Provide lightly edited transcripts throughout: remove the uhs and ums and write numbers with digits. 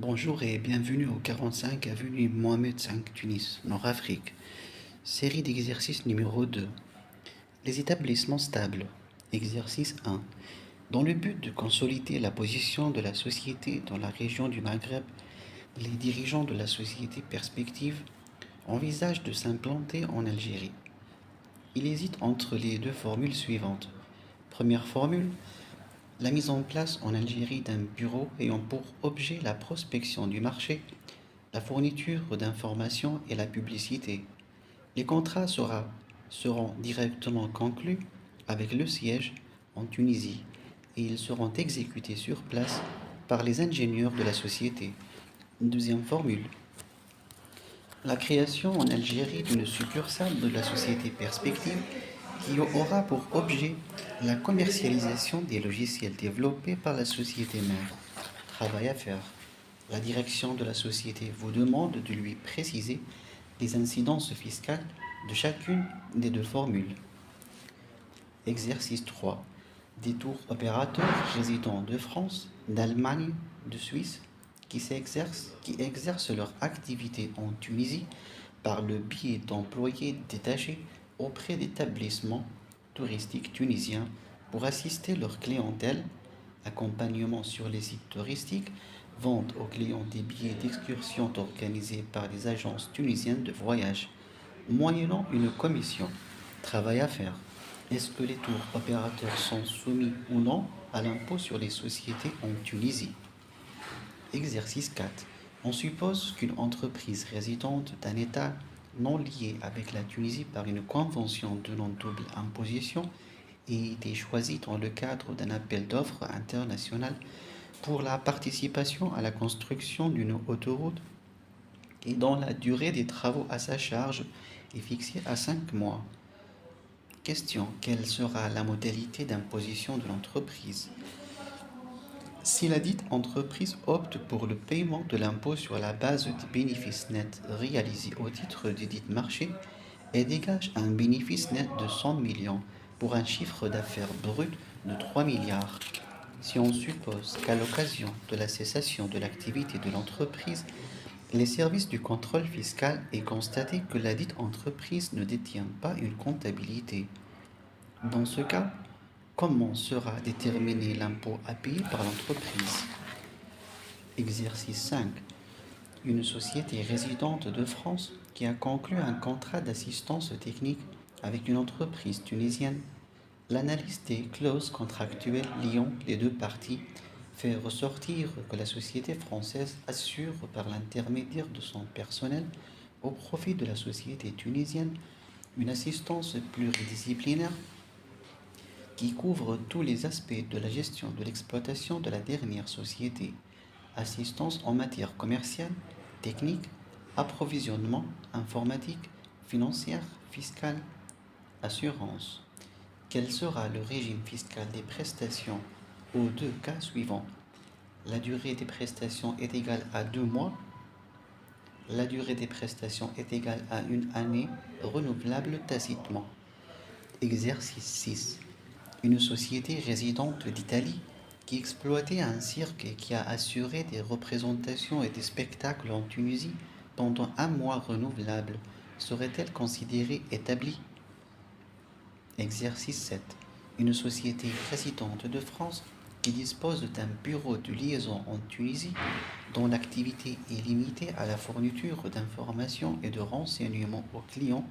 Bonjour et bienvenue au 45 avenue Mohamed V, Tunis, Nord-Afrique. Série d'exercices numéro 2. Les établissements stables. Exercice 1. Dans le but de consolider la position de la société dans la région du Maghreb, les dirigeants de la société Perspective envisagent de s'implanter en Algérie. Ils hésitent entre les deux formules suivantes. Première formule, la mise en place en Algérie d'un bureau ayant pour objet la prospection du marché, la fourniture d'informations et la publicité. Les contrats seront directement conclus avec le siège en Tunisie et ils seront exécutés sur place par les ingénieurs de la société. Deuxième formule. La création en Algérie d'une succursale de la société Perspective qui aura pour objet la commercialisation des logiciels développés par la société mère. Travail à faire. La direction de la société vous demande de lui préciser les incidences fiscales de chacune des deux formules. Exercice 3. Des tours opérateurs résidant de France, d'Allemagne, de Suisse qui exercent leur activité en Tunisie par le biais d'employés détachés auprès d'établissements touristiques tunisiens pour assister leur clientèle, accompagnement sur les sites touristiques, vente aux clients des billets d'excursion organisés par des agences tunisiennes de voyage, moyennant une commission. Travail à faire. Est-ce que les tours opérateurs sont soumis ou non à l'impôt sur les sociétés en Tunisie? Exercice 4. On suppose qu'une entreprise résidente d'un État non lié avec la Tunisie par une convention de non-double imposition ait été choisie dans le cadre d'un appel d'offres international pour la participation à la construction d'une autoroute et dont la durée des travaux à sa charge est fixée à 5 mois. Question. Quelle sera la modalité d'imposition de l'entreprise? Si la dite entreprise opte pour le paiement de l'impôt sur la base des bénéfices nets réalisés au titre du dit marché et dégage un bénéfice net de 100 millions pour un chiffre d'affaires brut de 3 milliards, si on suppose qu'à l'occasion de la cessation de l'activité de l'entreprise, les services du contrôle fiscal aient constaté que la dite entreprise ne détient pas une comptabilité. Dans ce cas, comment sera déterminé l'impôt à payer par l'entreprise? Exercice 5. Une société résidente de France qui a conclu un contrat d'assistance technique avec une entreprise tunisienne. L'analyse des clauses contractuelles liant les deux parties fait ressortir que la société française assure par l'intermédiaire de son personnel au profit de la société tunisienne une assistance pluridisciplinaire qui couvre tous les aspects de la gestion de l'exploitation de la dernière société. Assistance en matière commerciale, technique, approvisionnement, informatique, financière, fiscale, assurance. Quel sera le régime fiscal des prestations aux deux cas suivants? La durée des prestations est égale à 2 mois. La durée des prestations est égale à une année renouvelable tacitement. Exercice 6. Une société résidente d'Italie qui exploitait un cirque et qui a assuré des représentations et des spectacles en Tunisie pendant un mois renouvelable serait-elle considérée établie? Exercice 7. Une société résidente de France qui dispose d'un bureau de liaison en Tunisie dont l'activité est limitée à la fourniture d'informations et de renseignements aux clients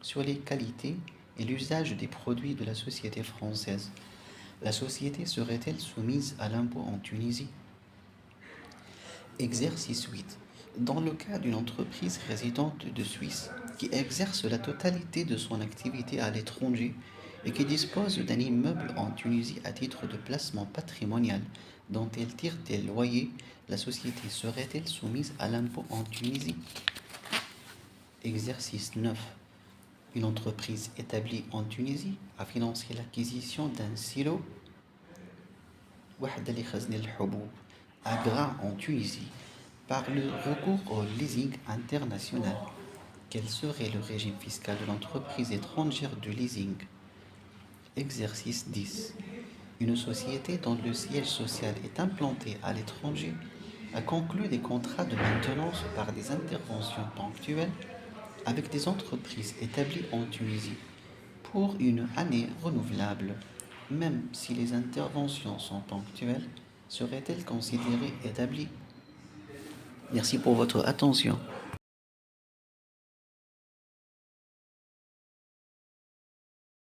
sur les qualités et l'usage des produits de la société française. La société serait-elle soumise à l'impôt en Tunisie? Exercice 8. Dans le cas d'une entreprise résidente de Suisse qui exerce la totalité de son activité à l'étranger et qui dispose d'un immeuble en Tunisie à titre de placement patrimonial dont elle tire des loyers, la société serait-elle soumise à l'impôt en Tunisie? Exercice 9. Une entreprise établie en Tunisie a financé l'acquisition d'un silo à grains en Tunisie par le recours au leasing international. Quel serait le régime fiscal de l'entreprise étrangère de leasing? Exercice 10. Une société dont le siège social est implanté à l'étranger a conclu des contrats de maintenance par des interventions ponctuelles avec des entreprises établies en Tunisie pour une année renouvelable. Même si les interventions sont ponctuelles, seraient-elles considérées établies? Merci pour votre attention.